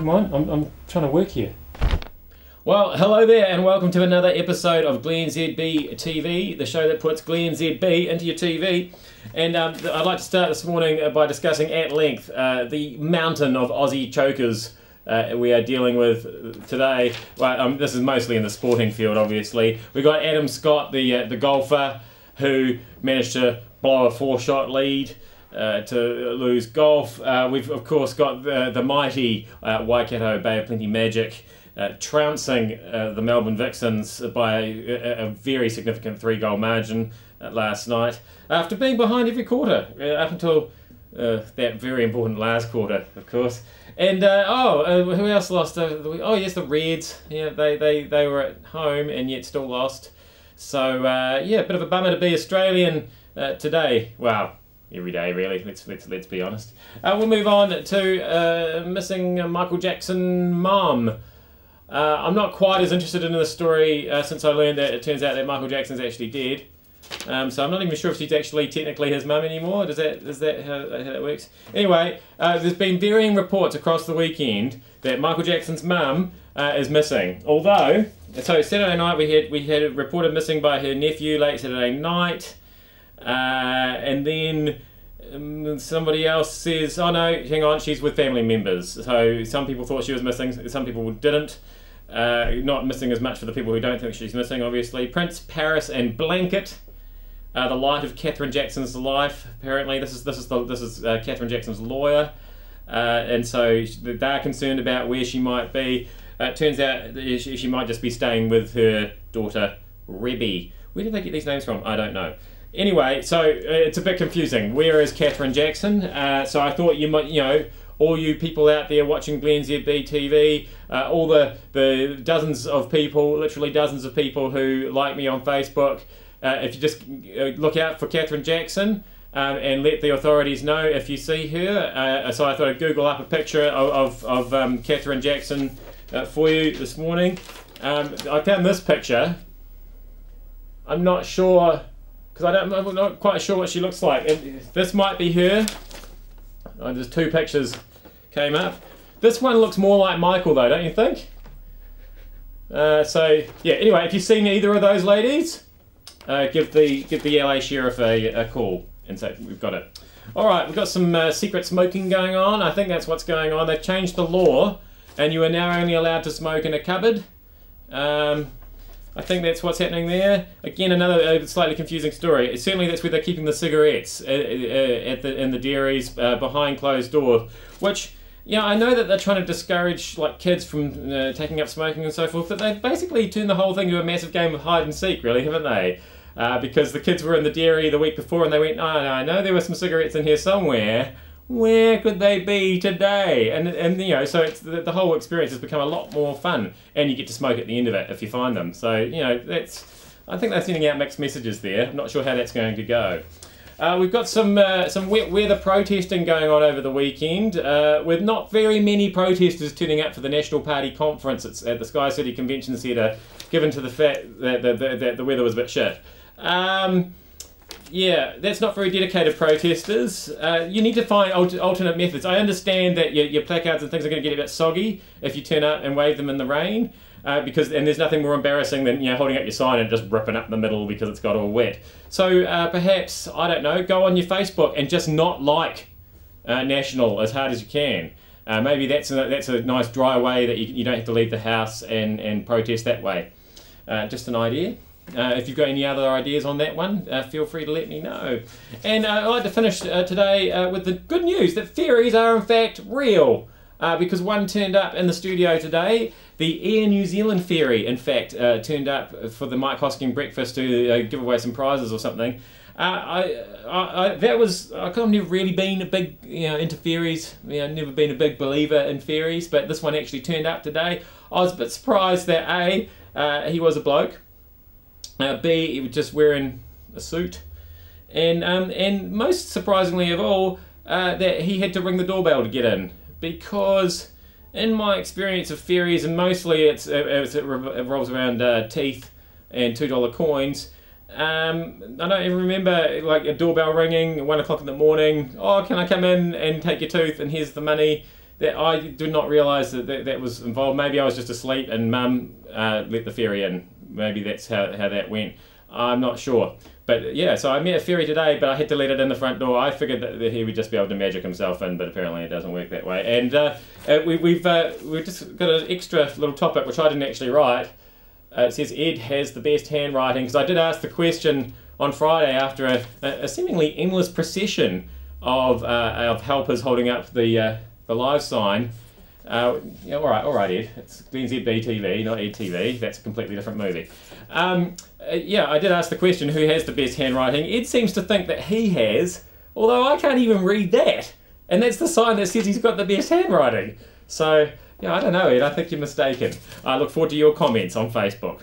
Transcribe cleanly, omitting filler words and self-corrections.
come on, I'm trying to work here. Well, hello there and welcome to another episode of glennzb TV, the show that puts glennzb into your TV. And I'd like to start this morning by discussing at length the mountain of Aussie chokers we are dealing with today. Well, this is mostly in the sporting field, obviously. We've got Adam Scott, the golfer, who managed to blow a 4-shot lead to lose golf. We've of course got the mighty Waikato Bay of Plenty Magic trouncing the Melbourne Vixens by a very significant 3-goal margin last night, after being behind every quarter up until that very important last quarter, of course. And who else lost? Oh yes, the Reds. Yeah, they were at home and yet still lost. So yeah, a bit of a bummer to be Australian today. Well, every day really. Let's be honest. We'll move on to missing Michael Jackson mum. I'm not quite as interested in the story since I learned that it turns out that Michael Jackson's actually dead. So I'm not even sure if she's actually technically his mum anymore. Is that how that works? Anyway, there's been varying reports across the weekend that Michael Jackson's mum is missing. Although, so Saturday night we had it reported missing by her nephew late Saturday night, and then somebody else says, oh no, hang on, she's with family members. So some people thought she was missing, some people didn't. Not missing as much for the people who don't think she's missing, obviously. Prince, Paris, and Blanket. The light of Catherine Jackson's life. Apparently, this is Catherine Jackson's lawyer, and so they are concerned about where she might be. It turns out that she might just be staying with her daughter Rebby. Where did they get these names from? I don't know. Anyway, so it's a bit confusing. Where is Catherine Jackson? So I thought you might, all you people out there watching glennzb TV, all the dozens of people, literally dozens of people who like me on Facebook. If you just look out for Catherine Jackson and let the authorities know if you see her. So I thought I'd Google up a picture of Catherine Jackson for you this morning. I found this picture. I'm not sure, because I'm not quite sure what she looks like. And this might be her. Oh, there's 2 pictures came up. This one looks more like Michael though, don't you think? So yeah, anyway, if you've seen either of those ladies, give the LA sheriff a call and say we've got it. Alright, we've got some secret smoking going on. I think that's what's going on. They've changed the law and you are now only allowed to smoke in a cupboard. I think that's what's happening there. Again, another slightly confusing story. Certainly that's where they're keeping the cigarettes in the dairies behind closed doors, which, I know that they're trying to discourage kids from taking up smoking and so forth, but they've basically turned the whole thing into a massive game of hide and seek, really, haven't they? Because the kids were in the dairy the week before and they went, oh, no, I know there were some cigarettes in here somewhere. Where could they be today? And so it's the whole experience has become a lot more fun, and you get to smoke at the end of it if you find them. So I think they're sending out mixed messages there. I'm not sure how that's going to go. We've got some wet weather protesting going on over the weekend, with not very many protesters turning up for the National Party conference at the Sky City Convention Centre, given to the fact that the weather was a bit shit. Yeah, that's not very dedicated protesters. You need to find alternate methods. I understand that your placards and things are going to get a bit soggy if you turn up and wave them in the rain, and there's nothing more embarrassing than holding up your sign and just ripping up the middle because it's got all wet. So perhaps, I don't know, go on your Facebook and just not like National as hard as you can. Maybe that's a nice dry way that you don't have to leave the house and protest that way. Just an idea. If you've got any other ideas on that one, feel free to let me know. And I'd like to finish today with the good news that fairies are in fact real. Because one turned up in the studio today. The Air New Zealand fairy, in fact, turned up for the Mike Hosking breakfast to give away some prizes or something. I've never really been a big, into fairies. Never been a big believer in fairies, but this one actually turned up today. I was a bit surprised that A, he was a bloke. B, he was just wearing a suit, and most surprisingly of all, that he had to ring the doorbell to get in, because in my experience of fairies, and mostly it revolves around teeth and $2 coins, I don't even remember a doorbell ringing at 1 o'clock in the morning. Oh, can I come in and take your tooth and here's the money? that I did not realise that was involved. Maybe I was just asleep and Mum let the fairy in. Maybe that's how that went. I'm not sure. But yeah, so I met a fairy today, but I had to let it in the front door. I figured that he would just be able to magic himself in, but apparently it doesn't work that way. And we've just got an extra little topic, which I didn't actually write. It says Ed has the best handwriting, because I did ask the question on Friday after a seemingly endless procession of helpers holding up the live sign. Yeah, all right, Ed. It's glennzb TV, not Ed TV. That's a completely different movie. Yeah, I did ask the question, who has the best handwriting? Ed seems to think that he has, although I can't even read that. And that's the sign that says he's got the best handwriting. So, yeah, I don't know, Ed. I think you're mistaken. I look forward to your comments on Facebook.